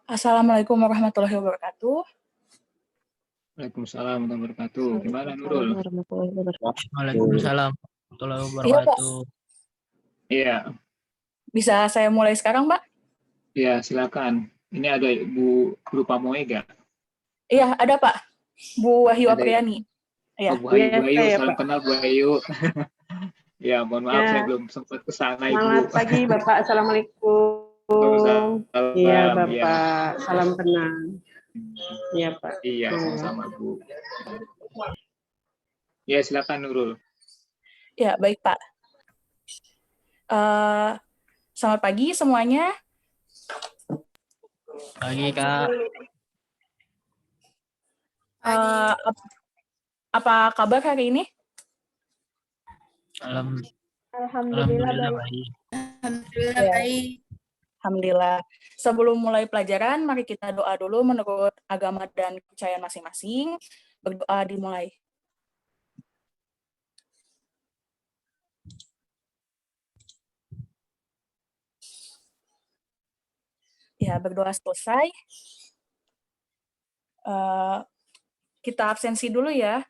Assalamualaikum warahmatullahi wabarakatuh. Waalaikumsalam warahmatullahi wabarakatuh. Gimana Nurul? Waalaikumsalam warahmatullahi Iya, Pak. wabarakatuh. Iya, Bisa saya mulai sekarang, Pak? iya silakan. Ini ada Ibu Guru Pamoe nggak? Iya, ada, Pak. Bu Wahyu Ada ya? Apriani. Iya. Oh, Bu Ayu, Iya, Bu Ayu, saya, salam Pak. kenal Bu Ayu. Ya, mohon maaf Ya. saya belum sempat ke sana Selamat Ibu. pagi, Bapak. Assalamualaikum. Waalaikumsalam. Iya, Ya. Bapak. Salam kenal. Iya, Pak. Iya, sama-sama Bu. Ya, silakan Nurul. Ya, baik, Pak. Selamat pagi semuanya. Pagi, Kak. Apa kabar hari ini? Alhamdulillah baik. Alhamdulillah baik. Alhamdulillah. Sebelum mulai pelajaran, mari kita doa dulu menurut agama dan kepercayaan masing-masing. Berdoa dimulai. Ya, berdoa selesai. Kita absensi dulu ya.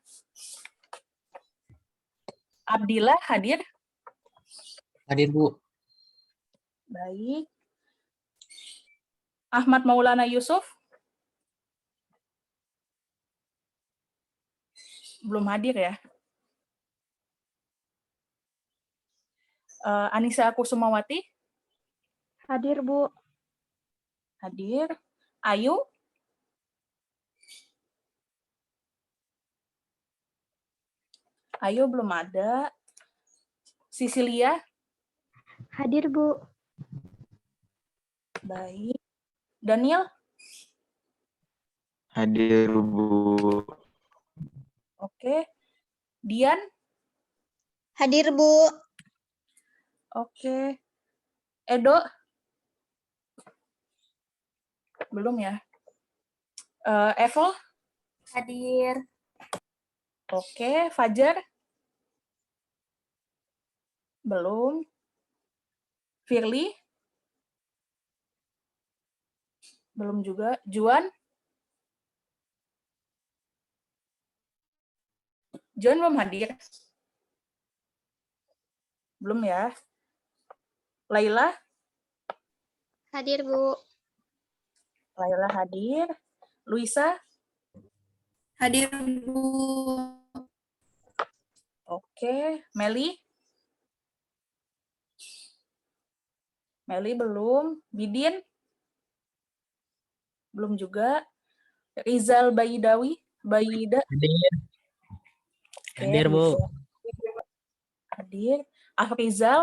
Abdillah hadir? Hadir, Bu. Baik. Ahmad Maulana Yusuf? Belum hadir ya. Anissa Kusumawati? Hadir, Bu. Hadir. Ayu? Ayu belum ada. Sisilia? Hadir, Bu. Baik. Daniel? Hadir, Bu. Oke. Dian? Hadir, Bu. Oke. Edo? Belum ya. Evo? Hadir. Oke. Fajar? Belum. Firly? Belum juga. Juan? Juan belum hadir. Belum ya. Laila? Hadir, Bu. Laila hadir. Luisa? Hadir, Bu. Oke. Meli? Meli belum. Bidin? Belum juga. Rizal Baidawi? Baida? Hadir. Oke, Hadir, Bu. Rizal. Hadir. Afrizal?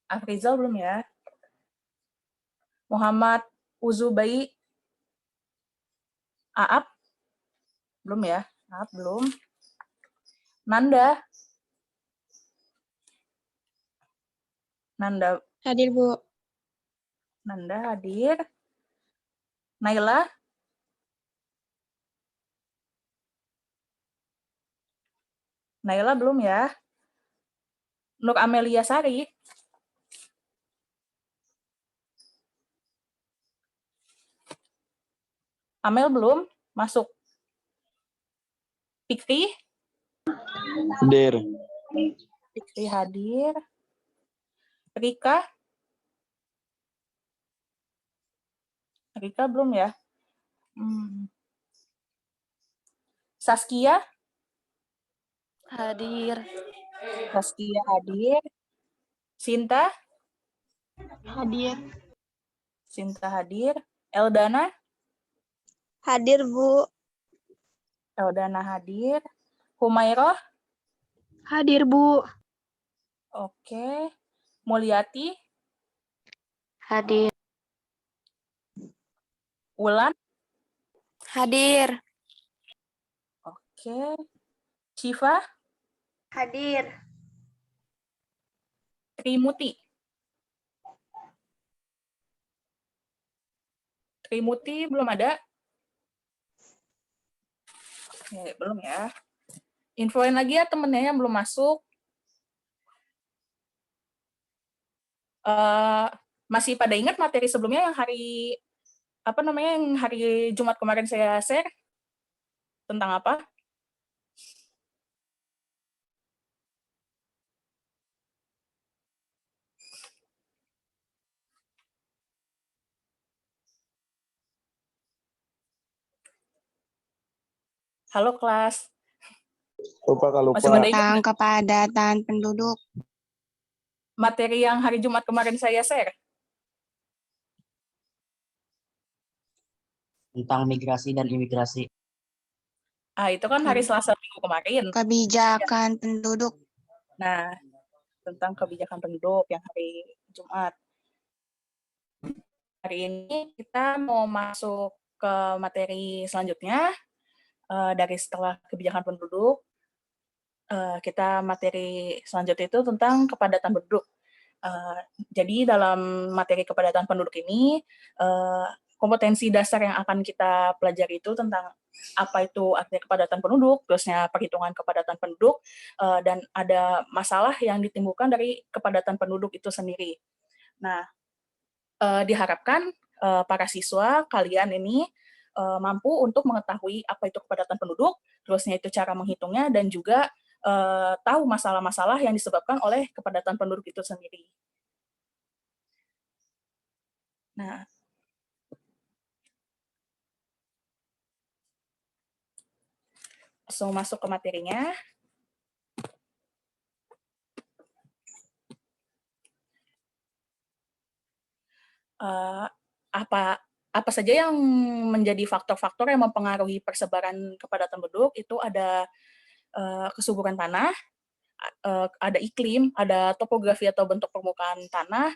Afrizal belum ya. Muhammad Uzubai? Aap? Belum ya. Aap belum. Nanda? Nanda? Hadir, Bu. Nanda hadir. Naila? Naila belum ya. Nur Amelia Sari? Amel belum masuk. Fikri? Hadir. Fikri hadir. Rika? Rika belum ya. Saskia? Hadir. Saskia hadir. Sinta? Hadir. Sinta hadir. Eldana? Hadir, Bu. Eldana hadir. Humairah? Hadir, Bu. Oke. Mulyati? Hadir. Ulan? Hadir. Oke. Syifa? Hadir. Trimuti? Trimuti belum ada? Oke, belum ya. Infoin lagi ya temennya yang belum masuk. Masih pada ingat materi sebelumnya yang hari yang hari Jumat kemarin saya share tentang apa? Halo kelas. Lupa kalau Masih pada lupa. ingat Tentang kepadatan penduduk. materi yang hari Jumat kemarin saya share? Tentang migrasi dan imigrasi. Itu kan hari Selasa minggu kemarin. Kebijakan penduduk. Nah, tentang kebijakan penduduk yang hari Jumat. Hari ini kita mau masuk ke materi selanjutnya. Dari setelah kebijakan penduduk, kita materi selanjutnya itu tentang kepadatan penduduk. Jadi dalam materi kepadatan penduduk ini, kompetensi dasar yang akan kita pelajari itu tentang apa itu arti kepadatan penduduk, terusnya perhitungan kepadatan penduduk, dan ada masalah yang ditimbulkan dari kepadatan penduduk itu sendiri. Nah, diharapkan para siswa kalian ini mampu untuk mengetahui apa itu kepadatan penduduk, terusnya itu cara menghitungnya, dan juga tahu masalah-masalah yang disebabkan oleh kepadatan penduduk itu sendiri. Nah, langsung masuk ke materinya. Apa saja yang menjadi faktor-faktor yang mempengaruhi persebaran kepadatan penduduk? Itu ada kesuburan tanah, ada iklim, ada topografi atau bentuk permukaan tanah,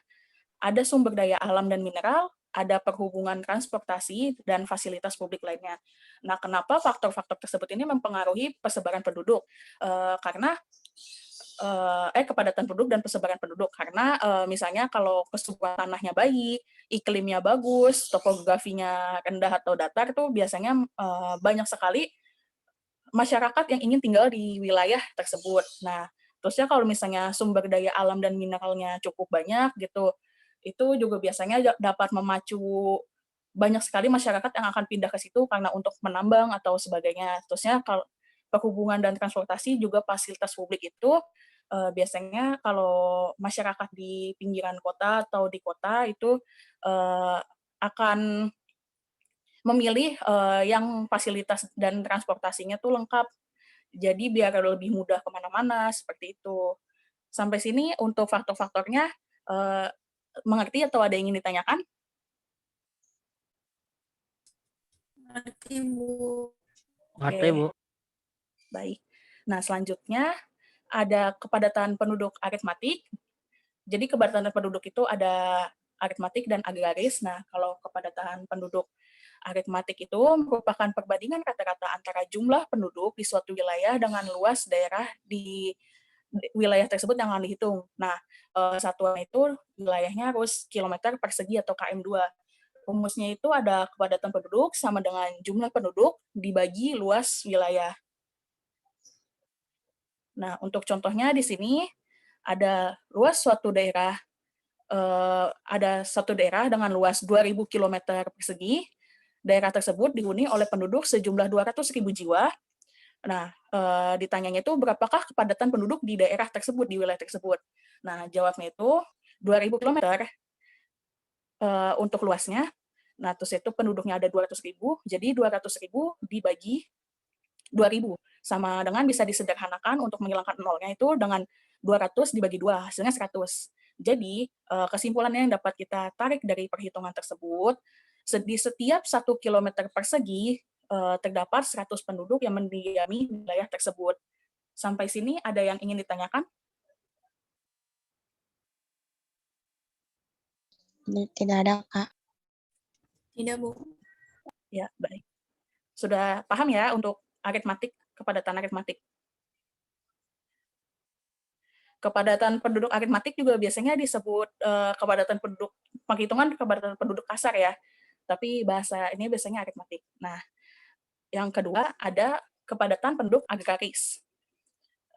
ada sumber daya alam dan mineral, ada perhubungan transportasi, dan fasilitas publik lainnya. Nah, kenapa faktor-faktor tersebut ini mempengaruhi persebaran penduduk? Karena kepadatan penduduk dan persebaran penduduk. Karena misalnya kalau kesuburan tanahnya baik, iklimnya bagus, topografinya rendah atau datar, tuh biasanya banyak sekali masyarakat yang ingin tinggal di wilayah tersebut. Nah, terusnya kalau misalnya sumber daya alam dan mineralnya cukup banyak gitu, itu juga biasanya dapat memacu banyak sekali masyarakat yang akan pindah ke situ karena untuk menambang atau sebagainya. Terusnya kalau perhubungan dan transportasi juga fasilitas publik itu biasanya kalau masyarakat di pinggiran kota atau di kota itu akan memilih yang fasilitas dan transportasinya tuh lengkap. Jadi biar lebih mudah kemana-mana, seperti itu. Sampai sini untuk faktor-faktornya mengerti atau ada yang ingin ditanyakan? Mengerti, Bu. Ngerti, Bu. Baik. Nah, selanjutnya ada kepadatan penduduk aritmatik. Jadi kepadatan penduduk itu ada aritmatik dan agraris. Nah, kalau kepadatan penduduk aritmatik itu merupakan perbandingan rata-rata antara jumlah penduduk di suatu wilayah dengan luas daerah di wilayah tersebut yang akan dihitung. Nah, satuan itu wilayahnya harus kilometer persegi atau km2. Rumusnya itu ada kepadatan penduduk sama dengan jumlah penduduk dibagi luas wilayah. Nah, untuk contohnya di sini ada luas suatu daerah, ada satu daerah dengan luas 2.000 km persegi. Daerah tersebut dihuni oleh penduduk sejumlah 200.000 jiwa. Nah, ditanyanya itu berapakah kepadatan penduduk di daerah tersebut, di wilayah tersebut. Nah, jawabnya itu 2.000 km untuk luasnya. Nah, terus itu penduduknya ada 200.000, jadi 200.000 dibagi 2.000. Sama dengan bisa disederhanakan untuk menghilangkan nolnya itu dengan 200 dibagi 2, hasilnya 100. Jadi, kesimpulannya yang dapat kita tarik dari perhitungan tersebut, di setiap 1 km persegi, terdapat 100 penduduk yang mendiami wilayah tersebut. Sampai sini ada yang ingin ditanyakan? Tidak ada, Kak. Tidak, Bu. Ya, baik. Sudah paham ya untuk aritmatik, kepadatan aritmatik? Kepadatan penduduk aritmatik juga biasanya disebut kepadatan penduduk, penghitungan kepadatan penduduk kasar ya, tapi bahasa ini biasanya aritmatik. Nah, yang kedua ada kepadatan penduduk agraris.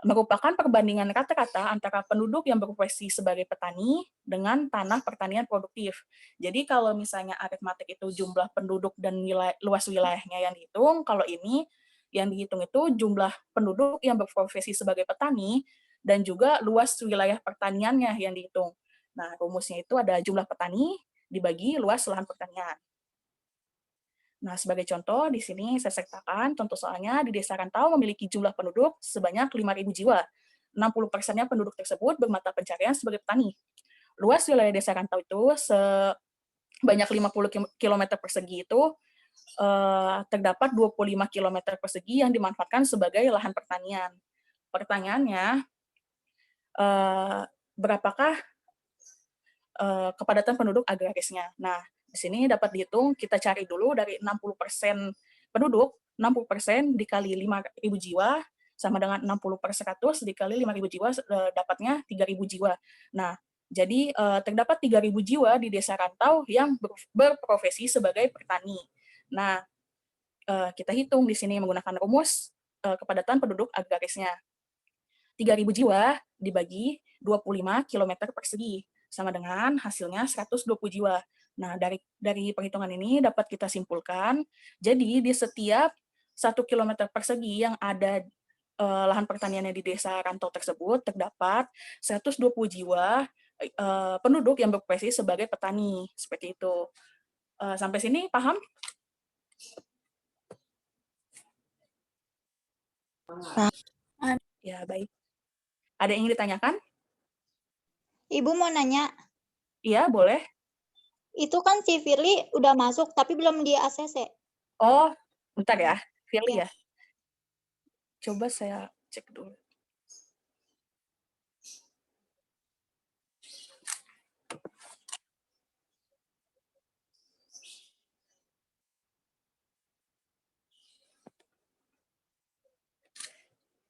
merupakan perbandingan rata-rata antara penduduk yang berprofesi sebagai petani dengan tanah pertanian produktif. Jadi kalau misalnya aritmatik itu jumlah penduduk dan luas wilayahnya yang dihitung, kalau ini yang dihitung itu jumlah penduduk yang berprofesi sebagai petani dan juga luas wilayah pertaniannya yang dihitung. Nah, rumusnya itu ada jumlah petani dibagi luas lahan pertanian. Nah, sebagai contoh, di sini saya sertakan contoh soalnya di Desa Rantau memiliki jumlah penduduk sebanyak 5.000 jiwa. 60%-nya penduduk tersebut bermata pencarian sebagai petani. Luas wilayah Desa Rantau itu sebanyak 50 km persegi itu terdapat 25 km persegi yang dimanfaatkan sebagai lahan pertanian. Pertanyaannya, berapakah kepadatan penduduk agrarisnya? Nah, di sini dapat dihitung, kita cari dulu dari 60% penduduk, 60% dikali 5.000 jiwa, sama dengan 60/100 dikali 5.000 jiwa, dapatnya 3.000 jiwa. Nah, jadi terdapat 3.000 jiwa di Desa Rantau yang berprofesi sebagai petani. Nah, kita hitung di sini menggunakan rumus kepadatan penduduk agrarisnya. 3.000 jiwa dibagi 25 km persegi, sama dengan hasilnya 120 jiwa. Nah, dari perhitungan ini dapat kita simpulkan, jadi di setiap 1 km persegi yang ada lahan pertaniannya di Desa Rantau tersebut, terdapat 120 jiwa penduduk yang berprofesi sebagai petani, seperti itu. Sampai sini paham? Ya, baik. Ada yang ingin ditanyakan? Ibu mau nanya, Iya, boleh. itu kan si Firly udah masuk tapi belum di ACC. Oh, bentar ya. Firly ya. Coba saya cek dulu.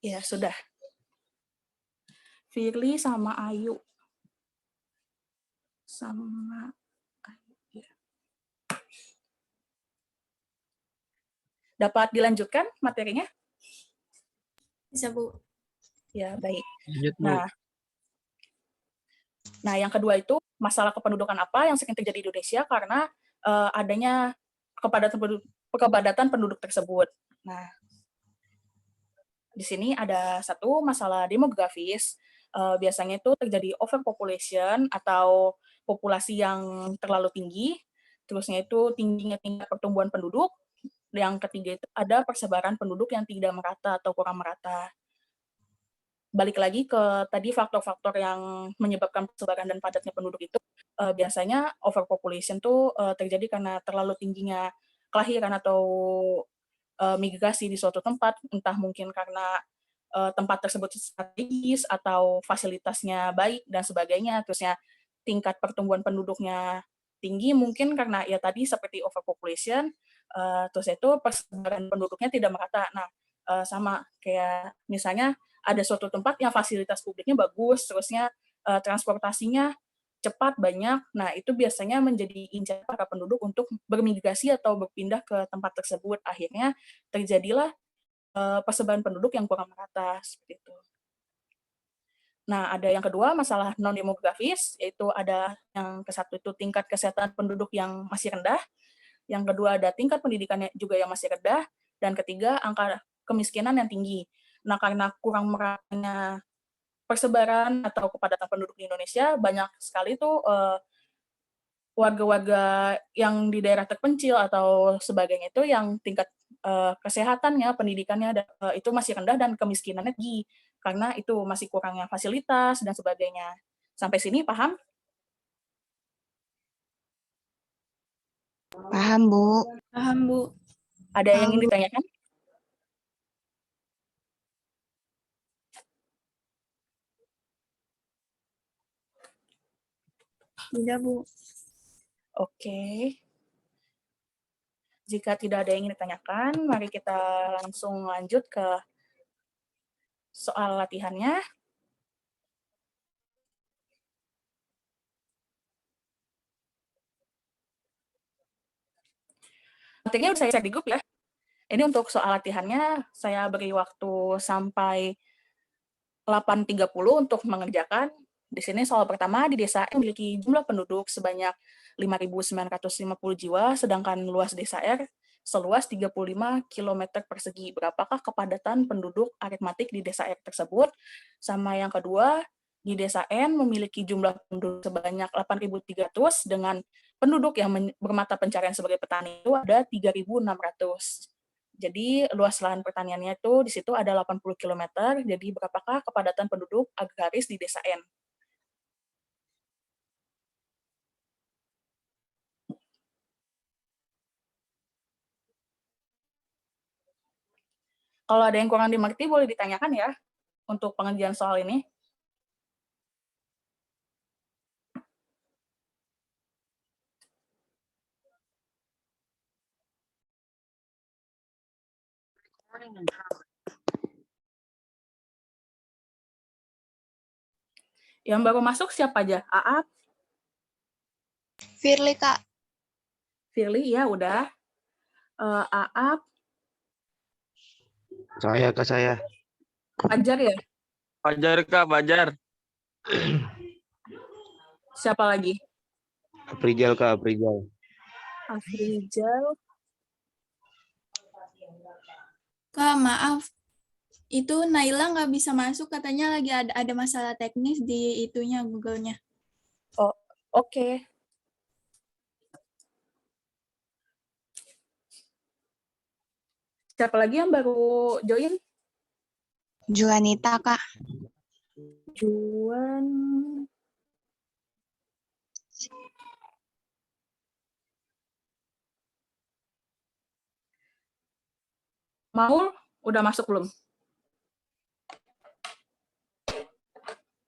Ya, sudah. Firly sama Ayu. Sama Ayu. Ya. Dapat dilanjutkan materinya? Bisa, Bu. Ya, baik. Lanjut, Bu. Nah, yang kedua itu masalah kependudukan apa yang sering terjadi di Indonesia karena adanya kepadatan penduduk tersebut. Nah, di sini ada satu masalah demografis. Biasanya itu terjadi overpopulation atau populasi yang terlalu tinggi. Terusnya itu tingginya tingkat pertumbuhan penduduk. Yang ketiga itu ada persebaran penduduk yang tidak merata atau kurang merata. Balik lagi ke tadi faktor-faktor yang menyebabkan persebaran dan padatnya penduduk itu, biasanya overpopulation tuh terjadi karena terlalu tingginya kelahiran atau migrasi di suatu tempat, entah mungkin karena tempat tersebut strategis atau fasilitasnya baik dan sebagainya. Terusnya tingkat pertumbuhan penduduknya tinggi mungkin karena ya tadi seperti overpopulation, terus itu persebaran penduduknya tidak merata. Nah, sama kayak misalnya ada suatu tempat yang fasilitas publiknya bagus, terusnya transportasinya cepat, banyak. Nah, itu biasanya menjadi incaran para penduduk untuk bermigrasi atau berpindah ke tempat tersebut. Akhirnya terjadilah persebaran penduduk yang kurang merata, seperti itu. Nah, ada yang kedua, masalah non-demografis, yaitu ada yang ke-1 itu tingkat kesehatan penduduk yang masih rendah, yang kedua ada tingkat pendidikannya juga yang masih rendah, dan ketiga angka kemiskinan yang tinggi. Nah, karena kurang meratanya persebaran atau kepadatan penduduk di Indonesia, banyak sekali tuh warga-warga yang di daerah terpencil atau sebagainya itu yang tingkat kesehatannya, pendidikannya itu masih rendah dan kemiskinannya tinggi karena itu masih kurangnya fasilitas dan sebagainya. Sampai sini paham? Paham, Bu. Paham, Bu. Ada yang ingin ditanyakan? Tidak, Bu. Oke. Jika tidak ada yang ingin ditanyakan, mari kita langsung lanjut ke soal latihannya. Materinya udah saya share di grup ya. Ini untuk soal latihannya, saya beri waktu sampai 8.30 untuk mengerjakan. Di sini soal pertama, di desa R memiliki jumlah penduduk sebanyak 5.950 jiwa, sedangkan luas desa R seluas 35 km persegi. Berapakah kepadatan penduduk aritmatik di desa R tersebut? Sama yang kedua, di desa N memiliki jumlah penduduk sebanyak 8.300 dengan penduduk yang bermata pencarian sebagai petani itu ada 3.600. Jadi luas lahan pertaniannya itu di situ ada 80 km. Jadi berapakah kepadatan penduduk agraris di desa N? Kalau ada yang kurang dimengerti boleh ditanyakan ya untuk pengerjaan soal ini. Yang baru masuk siapa aja? Aap, Firly, Kak. Firly, ya udah. Aap, Saya ke saya. Fajar ya? Fajar Kak, Fajar. Siapa lagi? Aprijal Kak, Aprijal. Afrizal. Kak, maaf. Itu Naila nggak bisa masuk, katanya lagi ada masalah teknis di itunya, Google-nya. Oh, oke. Siapa lagi yang baru join? Juanita, Kak. Juan. Maul, udah masuk belum?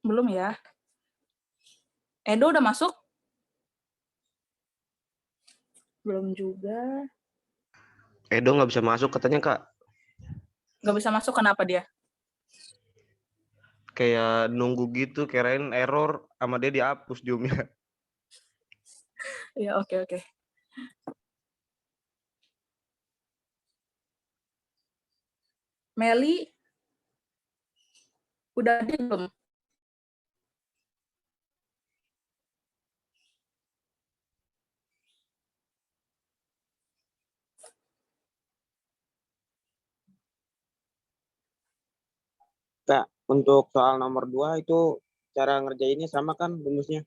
Belum ya. Edo udah masuk? Belum juga. Edo nggak bisa masuk katanya Kak. Nggak bisa masuk, kenapa dia? Kayak nunggu gitu, kirain error sama dia dihapus Zoom-nya. Ya, oke. Meli, udah ada belum? Kak, untuk soal nomor 2 itu cara ngerjainnya sama kan rumusnya?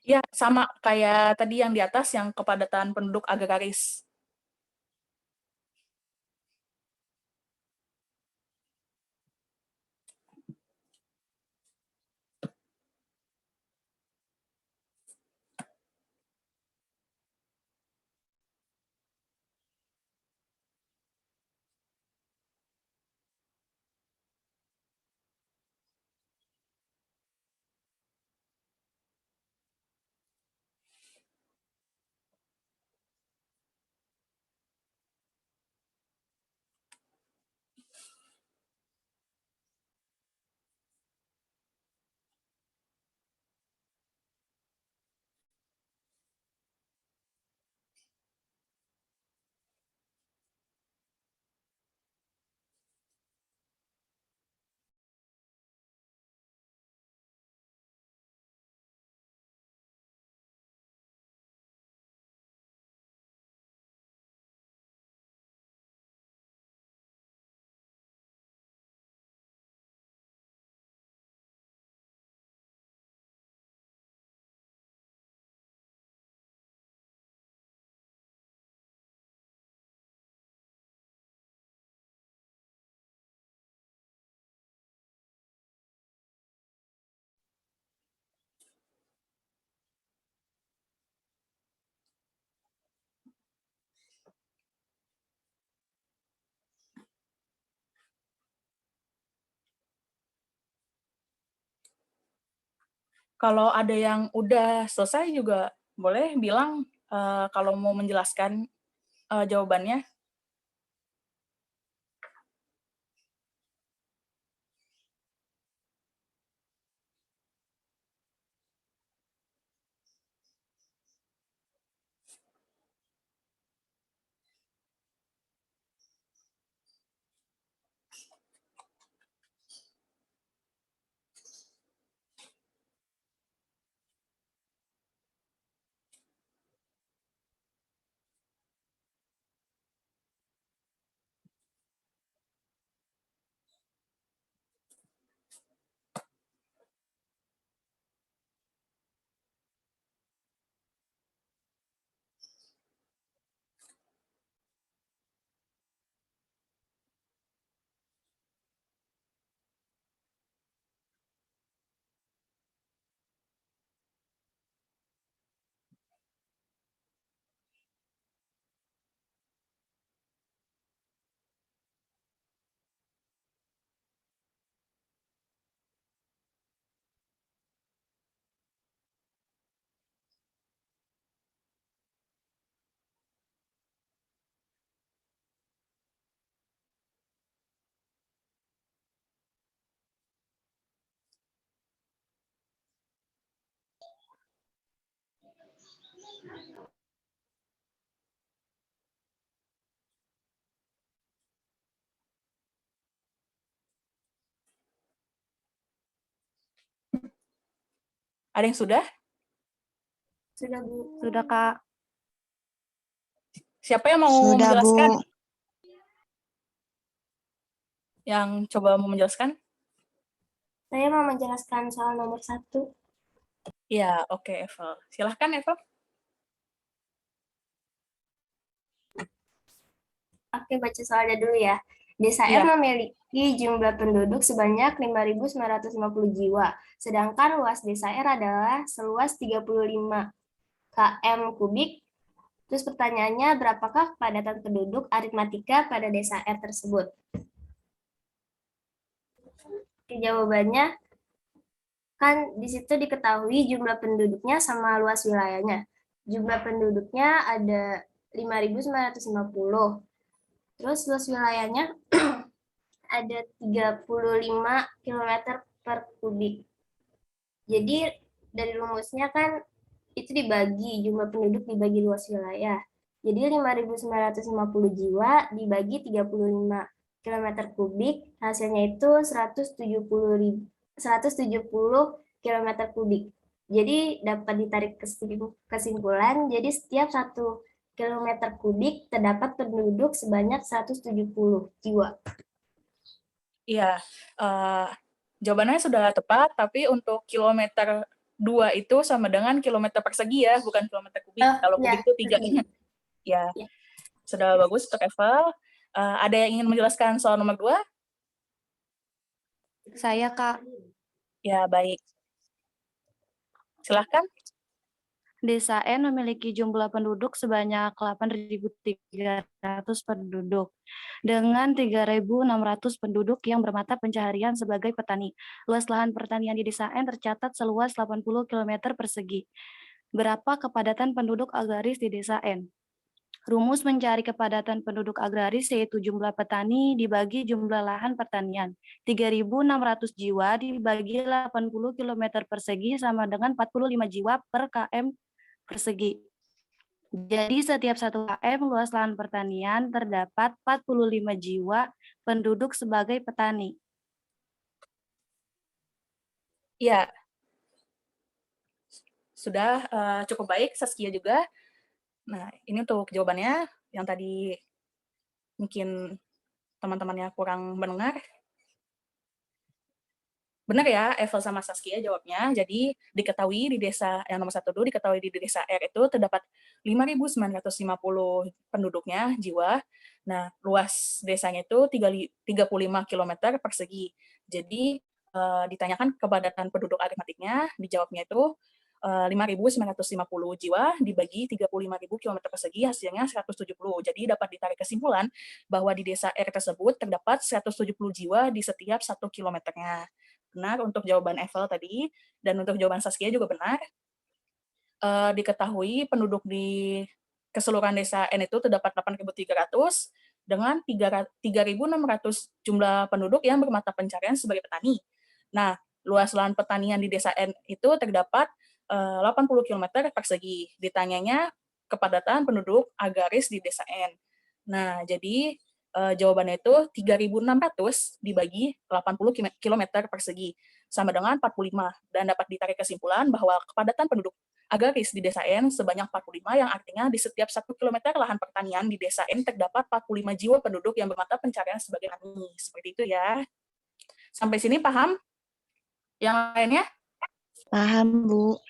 Ya, sama kayak tadi yang di atas, yang kepadatan penduduk agraris. Kalau ada yang udah selesai juga boleh bilang kalau mau menjelaskan jawabannya. Ada yang sudah? Sudah, Bu. Sudah, Kak. Siapa yang mau Sudah, Bu. menjelaskan? Yang coba mau menjelaskan? Saya mau menjelaskan soal nomor 1. Ya, oke, Eva. Silahkan, Eva. Oke, baca soalnya dulu ya. Desa Iya. R memiliki jumlah penduduk sebanyak 5.950 jiwa, sedangkan luas desa R adalah seluas 35 km kubik. Terus pertanyaannya, berapakah kepadatan penduduk aritmatika pada desa R tersebut? Oke, jawabannya, kan di situ diketahui jumlah penduduknya sama luas wilayahnya. Jumlah penduduknya ada 5.950. Terus luas wilayahnya ada 35 km per kubik. Jadi dari rumusnya kan itu dibagi, jumlah penduduk dibagi luas wilayah. Jadi 5.950 jiwa dibagi 35 km kubik, hasilnya itu 170 km kubik. Jadi dapat ditarik kesimpulan, jadi setiap 1 km kubik terdapat penduduk sebanyak 170 jiwa. Iya, jawabannya sudah tepat, tapi untuk kilometer 2 itu sama dengan kilometer persegi ya, bukan kilometer kubik. Kalau kubik itu 3. Ya, Ya. sudah bagus untuk Evel. Ada yang ingin menjelaskan soal nomor 2? Saya, Kak. Ya, baik. Silahkan. Desa N memiliki jumlah penduduk sebanyak 8.300 penduduk, dengan 3.600 penduduk yang bermata pencaharian sebagai petani. Luas lahan pertanian di Desa N tercatat seluas 80 km persegi. Berapa kepadatan penduduk agraris di Desa N? Rumus mencari kepadatan penduduk agraris yaitu jumlah petani dibagi jumlah lahan pertanian. 3.600 jiwa dibagi 80 km persegi sama dengan 45 jiwa per km persegi. Jadi setiap 1 km luas lahan pertanian terdapat 45 jiwa penduduk sebagai petani. Ya, sudah cukup baik, Saskia juga. Nah, ini untuk jawabannya yang tadi mungkin teman-temannya kurang mendengar. Benar ya, Evel sama Saskia jawabnya. Jadi diketahui di desa yang nomor 1 dulu, diketahui di desa R itu terdapat 5.950 penduduknya jiwa. Nah, luas desanya itu 35 km persegi. Jadi ditanyakan kepadatan penduduk aritmatiknya, dijawabnya itu 5.950 jiwa dibagi 35.000 km persegi, hasilnya 170. Jadi dapat ditarik kesimpulan bahwa di desa R tersebut terdapat 170 jiwa di setiap 1 kilometernya. Benar untuk jawaban Evel tadi, dan untuk jawaban Saskia juga benar. Diketahui penduduk di keseluruhan desa N itu terdapat 8.300 dengan 3.600 jumlah penduduk yang bermata pencarian sebagai petani. Nah, luas lahan pertanian di desa N itu terdapat 80 km persegi. Ditanyanya kepadatan penduduk agraris di desa N. Nah, jadi jawabannya itu 3.600 dibagi 80 km persegi, sama dengan 45. Dan dapat ditarik kesimpulan bahwa kepadatan penduduk agraris di desa N sebanyak 45, yang artinya di setiap 1 km lahan pertanian di desa N terdapat 45 jiwa penduduk yang bermata pencarian sebagai petani. Seperti itu ya. Sampai sini paham? Yang lainnya? Paham, Bu.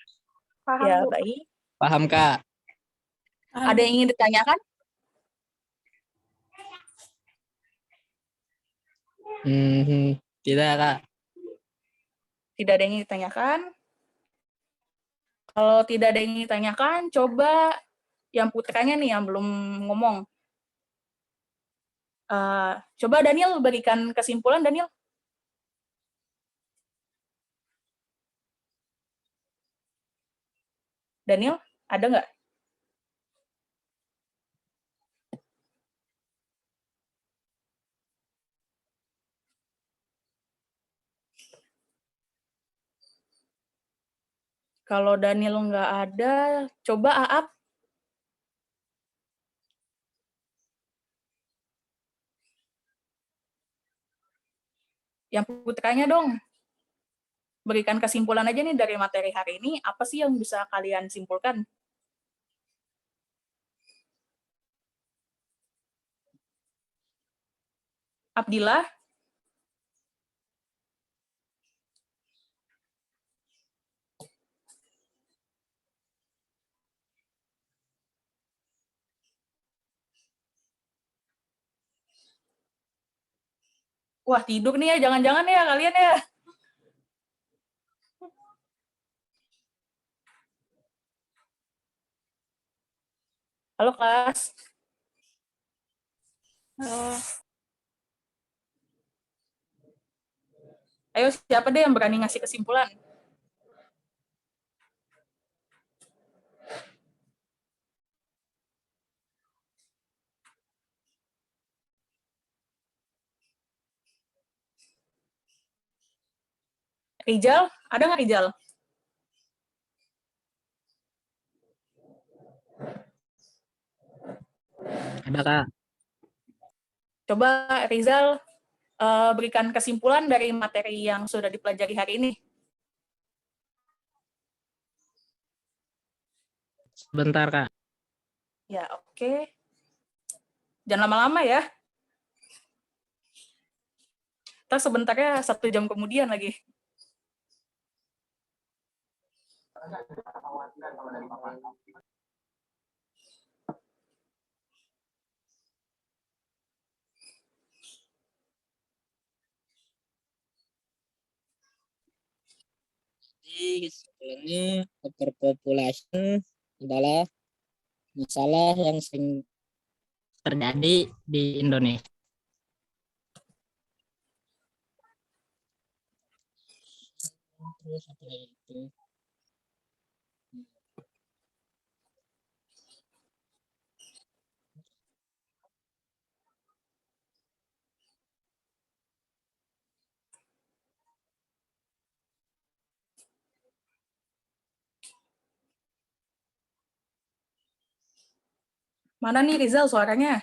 Paham, Ya, Bu. baik. Paham, Kak. Ada yang ingin ditanyakan? Tidak, Kak. Tidak ada yang ingin ditanyakan? Kalau tidak ada yang ingin ditanyakan, coba yang putranya nih yang belum ngomong. Coba Daniel berikan kesimpulan, Daniel. Daniel, ada nggak? Kalau Daniel nggak ada, coba Aap Yang putranya dong. Berikan kesimpulan aja nih dari materi hari ini, apa sih yang bisa kalian simpulkan? Abdillah? Wah, tidur nih ya, jangan-jangan ya kalian ya. Halo kelas. Halo. Ayo, siapa deh yang berani ngasih kesimpulan? Rizal, ada nggak Rizal? Ada, Kak. Coba Rizal berikan kesimpulan dari materi yang sudah dipelajari hari ini. Sebentar, Kak. Ya, oke. Jangan lama-lama ya. Ntar sebentarnya 1 jam kemudian lagi. Jadi sebenarnya overpopulation adalah masalah yang sering terjadi di Indonesia. Terus apa itu? Mana nih Rizal suaranya?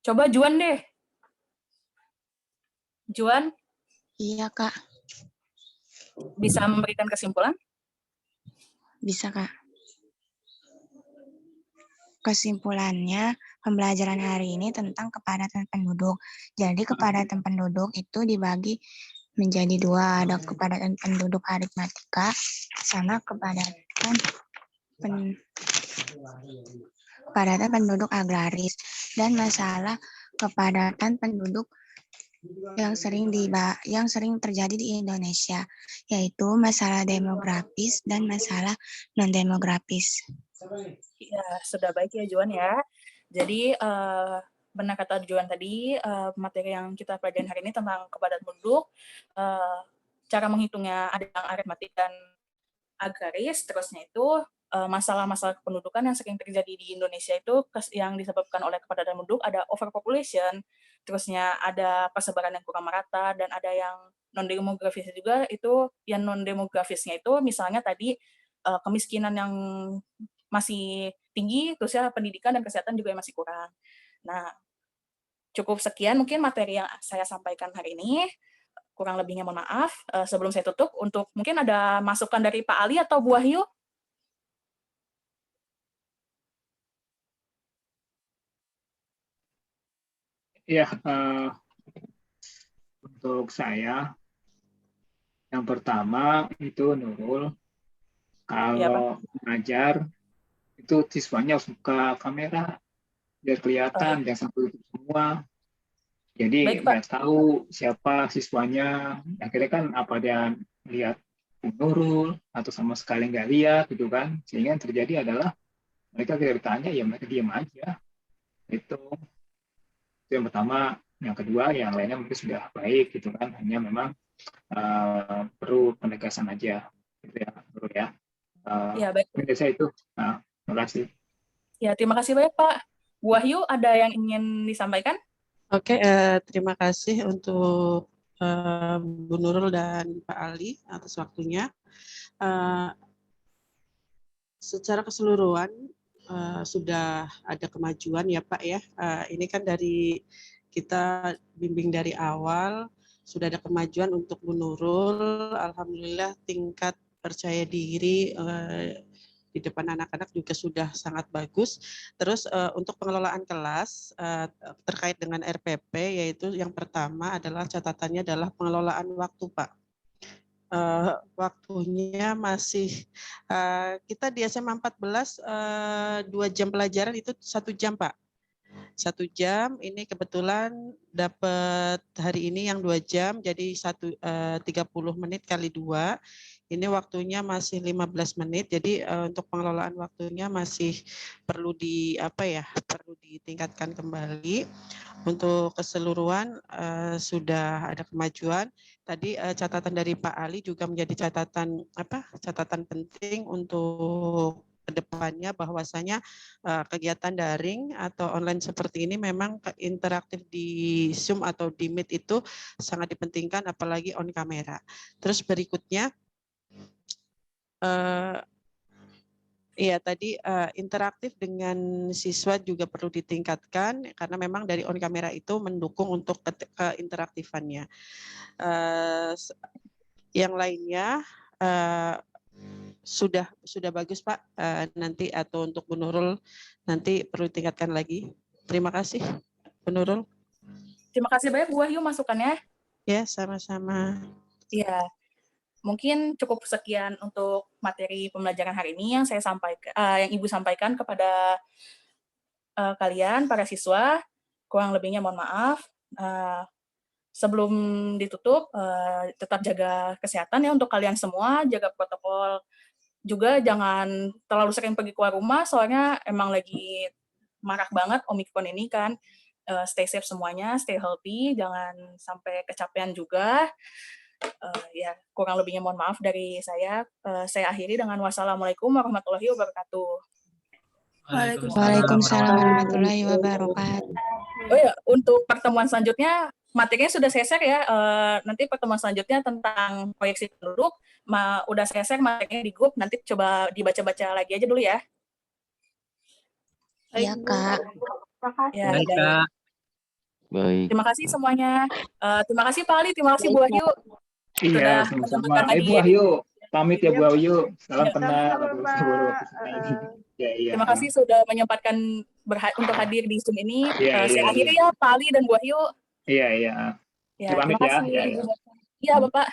Coba Juan deh. Juan, Iya, Kak. bisa memberikan kesimpulan? Bisa, Kak. Kesimpulannya, pembelajaran hari ini tentang kepadatan penduduk. Jadi, kepadatan penduduk itu dibagi menjadi 2. Ada kepadatan penduduk aritmatika sama kepadatan penduduk agraris. Dan masalah kepadatan penduduk yang sering terjadi di Indonesia, yaitu masalah demografis dan masalah non-demografis. Ya, sudah baik ya Juan ya. Jadi benar kata Juan tadi, materi yang kita pelajari hari ini tentang kepadatan penduduk, cara menghitungnya ada yang aritmatik dan agraris, terusnya itu masalah-masalah kependudukan yang sering terjadi di Indonesia itu yang disebabkan oleh kepadatan penduduk ada overpopulation, terusnya ada persebaran yang kurang merata, dan ada yang non-demografis juga. Itu yang non-demografisnya itu misalnya tadi kemiskinan yang masih tinggi, terus ya pendidikan dan kesehatan juga yang masih kurang. Nah, cukup sekian mungkin materi yang saya sampaikan hari ini. Kurang lebihnya mohon maaf. Sebelum saya tutup, untuk mungkin ada masukan dari Pak Ali atau Bu Wahyu? Ya, untuk saya, yang pertama itu Nurul, kalau mengajar itu siswanya harus buka kamera biar kelihatan, jangan sampai tutup semua. Jadi biar tahu siapa siswanya. Akhirnya kan apa dia lihat Nurul atau sama sekali nggak lihat gitu kan. Sehingga yang terjadi adalah mereka tidak bertanya, ya mereka diam aja. Itu yang pertama. Yang kedua, yang lainnya mungkin sudah baik gitu kan. Hanya memang perlu penegasan aja gitu ya, Nurul ya. Ya, baik. Saya itu. Nah, terima kasih. Ya, terima kasih banyak Pak. Bu Wahyu, ada yang ingin disampaikan? Oke, terima kasih untuk Bu Nurul dan Pak Ali atas waktunya. eh, secara keseluruhan sudah ada kemajuan ya Pak ya. Ini kan dari kita bimbing dari awal sudah ada kemajuan untuk Bu Nurul. Alhamdulillah tingkat percaya diri di depan anak-anak juga sudah sangat bagus. Terus untuk pengelolaan kelas terkait dengan RPP, yaitu yang pertama adalah catatannya adalah pengelolaan waktu Pak. Waktunya masih kita di SMA 14 2 jam pelajaran itu 1 jam Pak. 1 jam, ini kebetulan dapat hari ini yang 2 jam, jadi 30 menit kali 2. Ini waktunya masih 15 menit, jadi untuk pengelolaan waktunya masih perlu perlu ditingkatkan kembali. Untuk keseluruhan sudah ada kemajuan. Tadi catatan dari Pak Ali juga menjadi catatan penting untuk kedepannya, bahwasanya kegiatan daring atau online seperti ini memang interaktif di Zoom atau di Meet itu sangat dipentingkan, apalagi on kamera. Terus berikutnya, iya tadi interaktif dengan siswa juga perlu ditingkatkan, karena memang dari on kamera itu mendukung untuk keinteraktifannya. Yang lainnya sudah bagus Pak, nanti atau untuk Bu Nurul nanti perlu ditingkatkan lagi. Terima kasih Bu Nurul. Terima kasih banyak Bu Wahyu masukannya. Ya, sama-sama. Iya. Mungkin cukup sekian untuk materi pembelajaran hari ini yang saya sampaikan, yang Ibu sampaikan kepada kalian para siswa. Kurang lebihnya mohon maaf. Sebelum ditutup, tetap jaga kesehatan ya untuk kalian semua, jaga protokol juga, jangan terlalu sering pergi keluar rumah, soalnya emang lagi marak banget Omikron ini kan. Stay safe semuanya, stay healthy, jangan sampai kecapean juga. Ya, kurang lebihnya mohon maaf dari saya. Saya akhiri dengan wassalamualaikum warahmatullahi wabarakatuh. Waalaikumsalam warahmatullahi wabarakatuh. Oh ya, untuk pertemuan selanjutnya materinya sudah saya share ya. Nanti pertemuan selanjutnya tentang proyeksi penduduk, udah saya share materinya di grup. Nanti coba dibaca-baca lagi aja dulu ya. Iya Kak. Ya, Baik, Kak. Baik. terima kasih semuanya. Terima kasih Pak Ali, terima kasih Bu Wahyu. Iya, Sudah sama-sama. menyempatkan Bu hadir. Wahyu, pamit ya Bu Wahyu. Salam Ya. kenal. Terima kasih sudah menyempatkan untuk hadir di Zoom ini. Iya, Saya iya, akhiri iya. ya Pak Ali dan Bu Wahyu. Iya, iya. Ya, Pamit terima ya. kasih. Ya, ya. Iya Bapak.